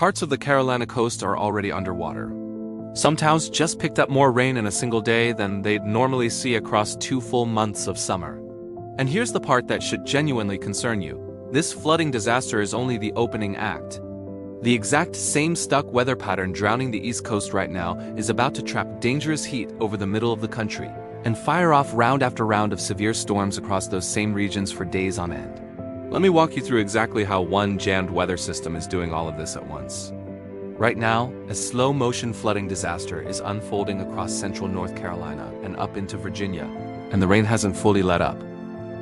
parts of the Carolina coast are already underwater. Some towns just picked up more rain in a single day than they'd normally see across 2 full months of summer. And here's the part that should genuinely concern you. This flooding disaster is only the opening act. The exact same stuck weather pattern drowning the East Coast right now is about to trap dangerous heat over the middle of the country and fire off round after round of severe storms across those same regions for days on end. Let me walk you through exactly how one jammed weather system is doing all of this at once. Right now, a slow-motion flooding disaster is unfolding across central North Carolina and up into Virginia, and the rain hasn't fully let up.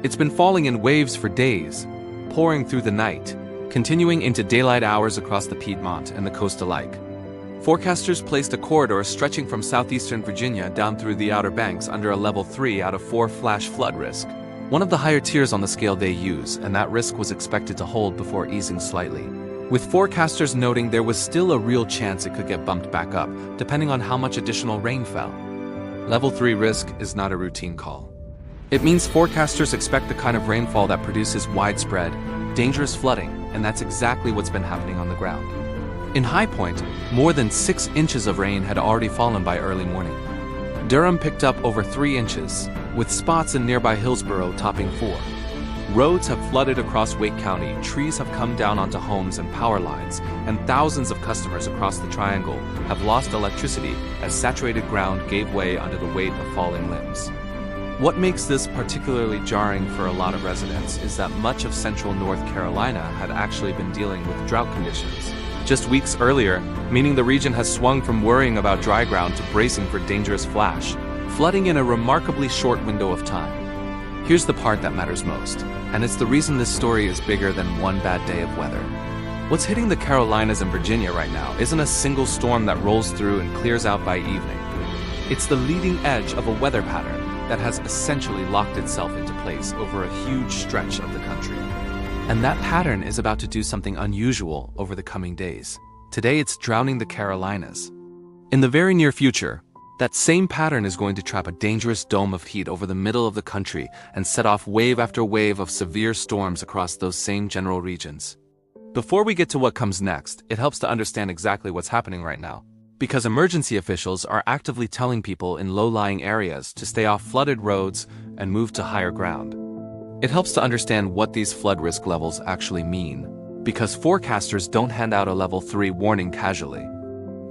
It's been falling in waves for days, pouring through the night, continuing into daylight hours across the Piedmont and the coast alike. Forecasters placed a corridor stretching from southeastern Virginia down through the Outer Banks under a level 3 out of 4 flash flood risk, one of the higher tiers on the scale they use, and that risk was expected to hold before easing slightly, with forecasters noting there was still a real chance it could get bumped back up, depending on how much additional rain fell. Level 3 risk is not a routine call. It means forecasters expect the kind of rainfall that produces widespread, dangerous flooding, and that's exactly what's been happening on the ground. In High Point, more than 6 inches of rain had already fallen by early morning. Durham picked up over 3 inches, with spots in nearby Hillsborough topping 4. Roads have flooded across Wake County, trees have come down onto homes and power lines, and thousands of customers across the Triangle have lost electricity as saturated ground gave way under the weight of falling limbs. What makes this particularly jarring for a lot of residents is that much of central North Carolina had actually been dealing with drought conditions just weeks earlier, meaning the region has swung from worrying about dry ground to bracing for dangerous flash flooding in a remarkably short window of time. Here's the part that matters most, and it's the reason this story is bigger than one bad day of weather. What's hitting the Carolinas and Virginia right now isn't a single storm that rolls through and clears out by evening. It's the leading edge of a weather pattern that has essentially locked itself into place over a huge stretch of the country. And that pattern is about to do something unusual over the coming days. Today it's drowning the Carolinas. In the very near future, that same pattern is going to trap a dangerous dome of heat over the middle of the country and set off wave after wave of severe storms across those same general regions. Before we get to what comes next, it helps to understand exactly what's happening right now, because emergency officials are actively telling people in low-lying areas to stay off flooded roads and move to higher ground. It helps to understand what these flood risk levels actually mean, because forecasters don't hand out a level 3 warning casually.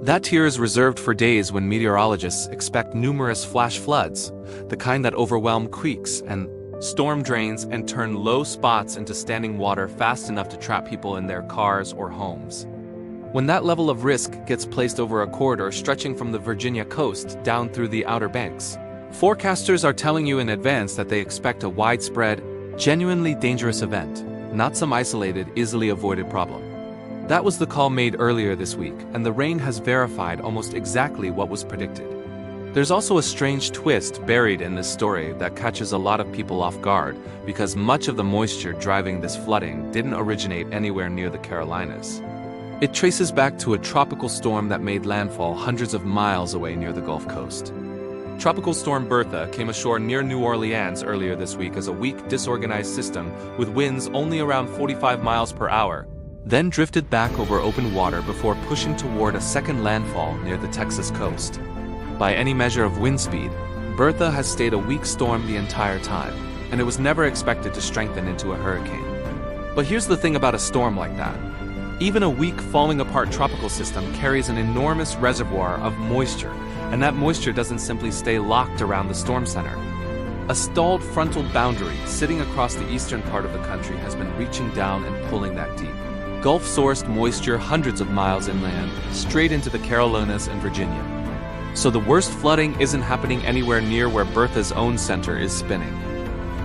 That tier is reserved for days when meteorologists expect numerous flash floods, the kind that overwhelm creeks and storm drains and turn low spots into standing water fast enough to trap people in their cars or homes. When that level of risk gets placed over a corridor stretching from the Virginia coast down through the Outer Banks, forecasters are telling you in advance that they expect a widespread, genuinely dangerous event, not some isolated, easily avoided problem. That was the call made earlier this week, and the rain has verified almost exactly what was predicted. There's also a strange twist buried in this story that catches a lot of people off guard, because much of the moisture driving this flooding didn't originate anywhere near the Carolinas. It traces back to a tropical storm that made landfall hundreds of miles away near the Gulf Coast. Tropical storm Bertha came ashore near New Orleans earlier this week as a weak, disorganized system with winds only around 45 miles per hour, then drifted back over open water before pushing toward a second landfall near the Texas coast. By any measure of wind speed, Bertha has stayed a weak storm the entire time, and it was never expected to strengthen into a hurricane. But here's the thing about a storm like that. Even a weak, falling-apart tropical system carries an enormous reservoir of moisture, and that moisture doesn't simply stay locked around the storm center. A stalled frontal boundary sitting across the eastern part of the country has been reaching down and pulling that deep Gulf-sourced moisture hundreds of miles inland, straight into the Carolinas and Virginia. So the worst flooding isn't happening anywhere near where Bertha's own center is spinning.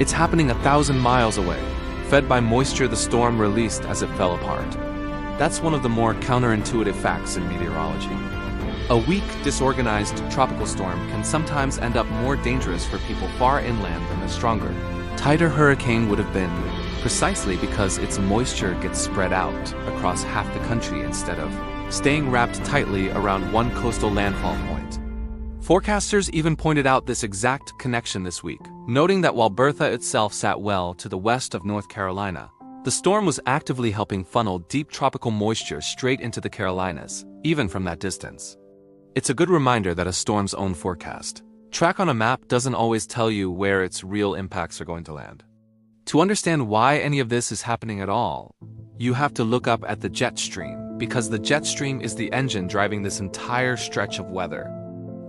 It's happening 1,000 miles away, fed by moisture the storm released as it fell apart. That's one of the more counterintuitive facts in meteorology. A weak, disorganized tropical storm can sometimes end up more dangerous for people far inland than a stronger, tighter hurricane would have been, precisely because its moisture gets spread out across half the country instead of staying wrapped tightly around one coastal landfall point. Forecasters even pointed out this exact connection this week, noting that while Bertha itself sat well to the west of North Carolina, The storm was actively helping funnel deep tropical moisture straight into the Carolinas, even from that distance. It's a good reminder that a storm's own forecast track on a map doesn't always tell you where its real impacts are going to land. To understand why any of this is happening at all, you have to look up at the jet stream, because the jet stream is the engine driving this entire stretch of weather.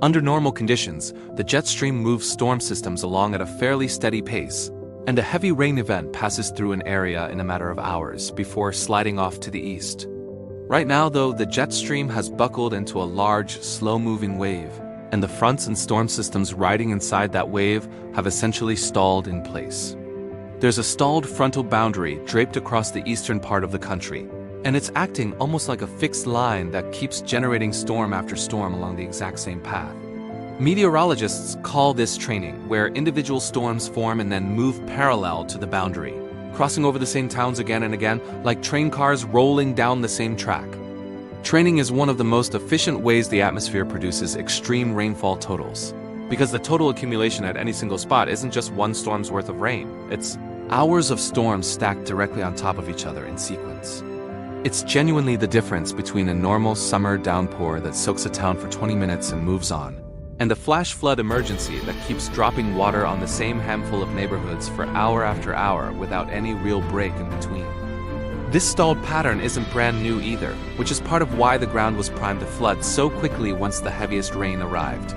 Under normal conditions, the jet stream moves storm systems along at a fairly steady pace, and a heavy rain event passes through an area in a matter of hours before sliding off to the east. Right now, though, the jet stream has buckled into a large, slow-moving wave, and the fronts and storm systems riding inside that wave have essentially stalled in place. There's a stalled frontal boundary draped across the eastern part of the country, and it's acting almost like a fixed line that keeps generating storm after storm along the exact same path. Meteorologists call this training, where individual storms form and then move parallel to the boundary, crossing over the same towns again and again, like train cars rolling down the same track. Training is one of the most efficient ways the atmosphere produces extreme rainfall totals, because the total accumulation at any single spot isn't just one storm's worth of rain, it's hours of storms stacked directly on top of each other in sequence. It's genuinely the difference between a normal summer downpour that soaks a town for 20 minutes and moves on, and a flash flood emergency that keeps dropping water on the same handful of neighborhoods for hour after hour without any real break in between. This stalled pattern isn't brand new either, which is part of why the ground was primed to flood so quickly once the heaviest rain arrived.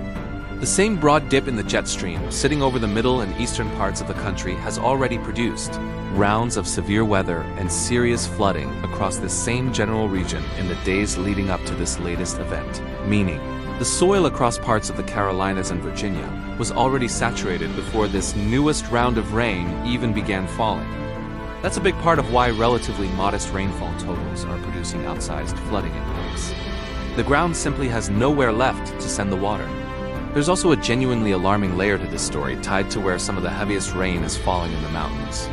The same broad dip in the jet stream, sitting over the middle and eastern parts of the country, has already produced rounds of severe weather and serious flooding across the same general region in the days leading up to this latest event, meaning the soil across parts of the Carolinas and Virginia was already saturated before this newest round of rain even began falling. That's a big part of why relatively modest rainfall totals are producing outsized flooding impacts. The ground simply has nowhere left to send the water. There's also a genuinely alarming layer to this story tied to where some of the heaviest rain is falling in the mountains.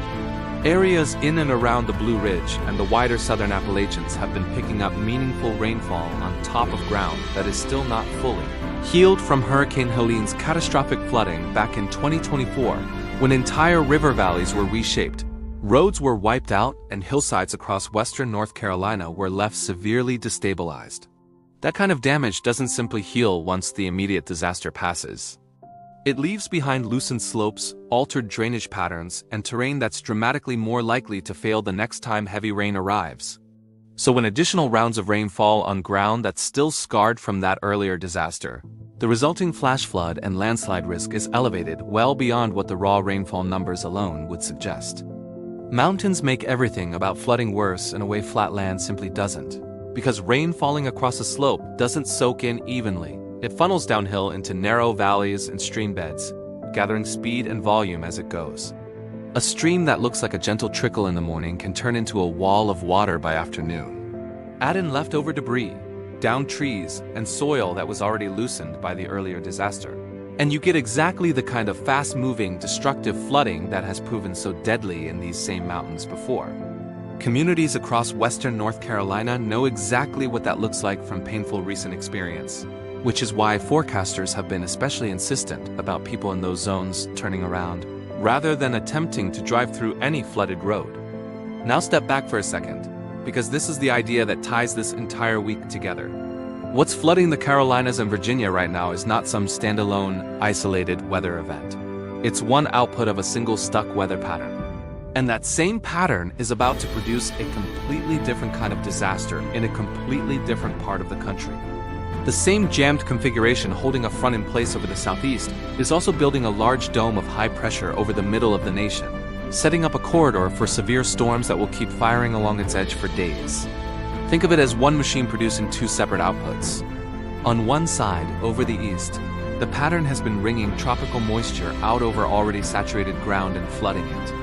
Areas in and around the Blue Ridge and the wider southern Appalachians have been picking up meaningful rainfall on top of ground that is still not fully healed from Hurricane Helene's catastrophic flooding back in 2024, when entire river valleys were reshaped, roads were wiped out, and hillsides across western North Carolina were left severely destabilized. That kind of damage doesn't simply heal once the immediate disaster passes. It leaves behind loosened slopes, altered drainage patterns, and terrain that's dramatically more likely to fail the next time heavy rain arrives. So when additional rounds of rain fall on ground that's still scarred from that earlier disaster, the resulting flash flood and landslide risk is elevated well beyond what the raw rainfall numbers alone would suggest. Mountains make everything about flooding worse in a way flat land simply doesn't. Because rain falling across a slope doesn't soak in evenly. It funnels downhill into narrow valleys and stream beds, gathering speed and volume as it goes. A stream that looks like a gentle trickle in the morning can turn into a wall of water by afternoon. Add in leftover debris, downed trees, and soil that was already loosened by the earlier disaster, and you get exactly the kind of fast-moving, destructive flooding that has proven so deadly in these same mountains before. Communities across western North Carolina know exactly what that looks like from painful recent experience, which is why forecasters have been especially insistent about people in those zones turning around, rather than attempting to drive through any flooded road. Now step back for a second, because this is the idea that ties this entire week together. What's flooding the Carolinas and Virginia right now is not some standalone, isolated weather event. It's one output of a single stuck weather pattern. And that same pattern is about to produce a completely different kind of disaster in a completely different part of the country. The same jammed configuration holding a front in place over the southeast is also building a large dome of high pressure over the middle of the nation, setting up a corridor for severe storms that will keep firing along its edge for days. Think of it as one machine producing two separate outputs. On one side, over the east, the pattern has been wringing tropical moisture out over already saturated ground and flooding it.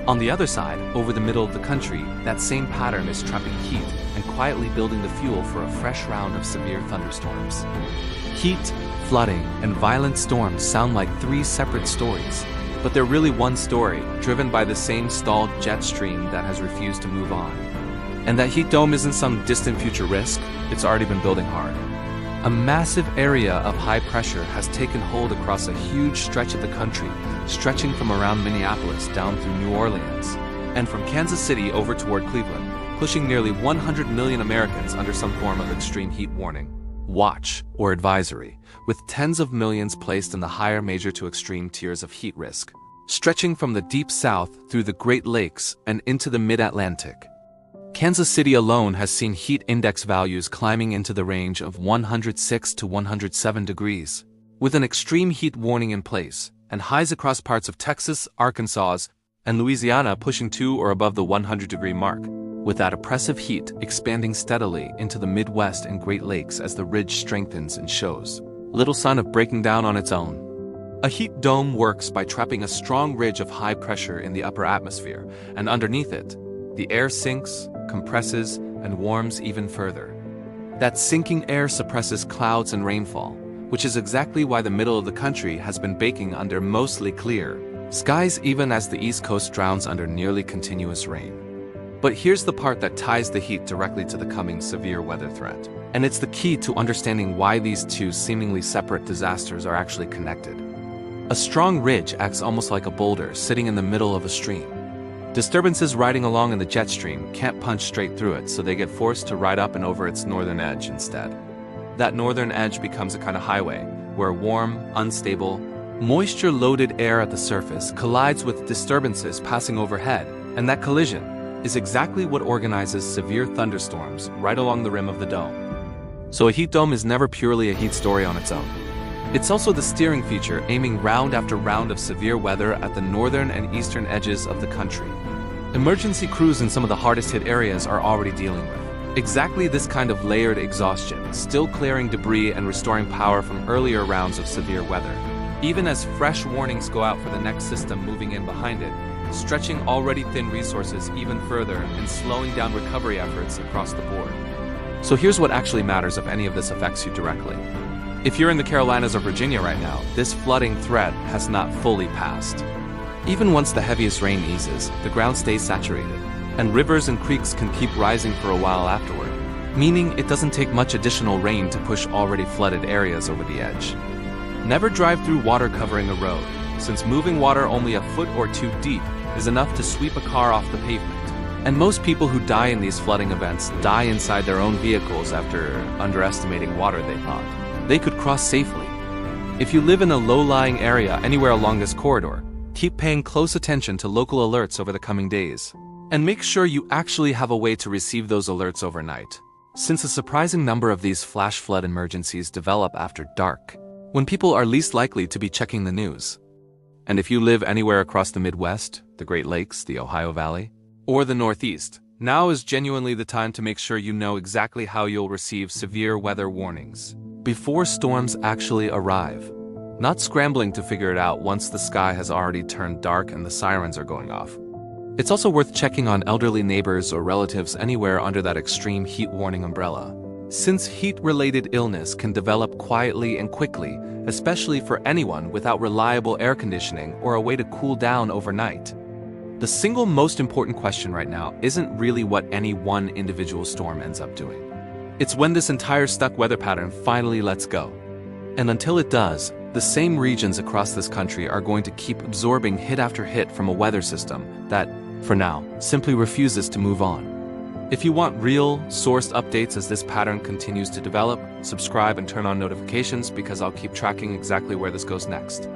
On the other side, over the middle of the country, that same pattern is trapping heat and quietly building the fuel for a fresh round of severe thunderstorms. Heat, flooding, and violent storms sound like three separate stories, but they're really one story, driven by the same stalled jet stream that has refused to move on. And that heat dome isn't some distant future risk, it's already been building hard. A massive area of high pressure has taken hold across a huge stretch of the country, stretching from around Minneapolis down through New Orleans, and from Kansas City over toward Cleveland, pushing nearly 100 million Americans under some form of extreme heat warning, watch, or advisory, with tens of millions placed in the higher major to extreme tiers of heat risk, stretching from the deep south through the Great Lakes and into the mid-Atlantic. Kansas City alone has seen heat index values climbing into the range of 106 to 107 degrees, with an extreme heat warning in place, and highs across parts of Texas, Arkansas, and Louisiana pushing to or above the 100-degree mark, with that oppressive heat expanding steadily into the Midwest and Great Lakes as the ridge strengthens and shows little sign of breaking down on its own. A heat dome works by trapping a strong ridge of high pressure in the upper atmosphere, and underneath it, the air sinks, compresses, and warms even further. That sinking air suppresses clouds and rainfall, which is exactly why the middle of the country has been baking under mostly clear skies even as the East Coast drowns under nearly continuous rain. But here's the part that ties the heat directly to the coming severe weather threat. And it's the key to understanding why these two seemingly separate disasters are actually connected. A strong ridge acts almost like a boulder sitting in the middle of a stream. Disturbances riding along in the jet stream can't punch straight through it, so they get forced to ride up and over its northern edge instead. That northern edge becomes a kind of highway, where warm, unstable, moisture-loaded air at the surface collides with disturbances passing overhead, and that collision is exactly what organizes severe thunderstorms right along the rim of the dome. So a heat dome is never purely a heat story on its own. It's also the steering feature aiming round after round of severe weather at the northern and eastern edges of the country. Emergency crews in some of the hardest hit areas are already dealing with exactly this kind of layered exhaustion, still clearing debris and restoring power from earlier rounds of severe weather, even as fresh warnings go out for the next system moving in behind it, stretching already thin resources even further and slowing down recovery efforts across the board. So here's what actually matters if any of this affects you directly. If you're in the Carolinas or Virginia right now, this flooding threat has not fully passed. Even once the heaviest rain eases, the ground stays saturated, and rivers and creeks can keep rising for a while afterward, meaning it doesn't take much additional rain to push already flooded areas over the edge. Never drive through water covering a road, since moving water only a foot or two deep is enough to sweep a car off the pavement. And most people who die in these flooding events die inside their own vehicles after underestimating water they thought they could cross safely. If you live in a low-lying area anywhere along this corridor, keep paying close attention to local alerts over the coming days. And make sure you actually have a way to receive those alerts overnight, since a surprising number of these flash flood emergencies develop after dark, when people are least likely to be checking the news. And if you live anywhere across the Midwest, the Great Lakes, the Ohio Valley, or the Northeast, now is genuinely the time to make sure you know exactly how you'll receive severe weather warnings before storms actually arrive, not scrambling to figure it out once the sky has already turned dark and the sirens are going off. It's also worth checking on elderly neighbors or relatives anywhere under that extreme heat warning umbrella, since heat-related illness can develop quietly and quickly, especially for anyone without reliable air conditioning or a way to cool down overnight. The single most important question right now isn't really what any one individual storm ends up doing. It's when this entire stuck weather pattern finally lets go. And until it does, the same regions across this country are going to keep absorbing hit after hit from a weather system that, for now, simply refuses to move on. If you want real, sourced updates as this pattern continues to develop, subscribe and turn on notifications because I'll keep tracking exactly where this goes next.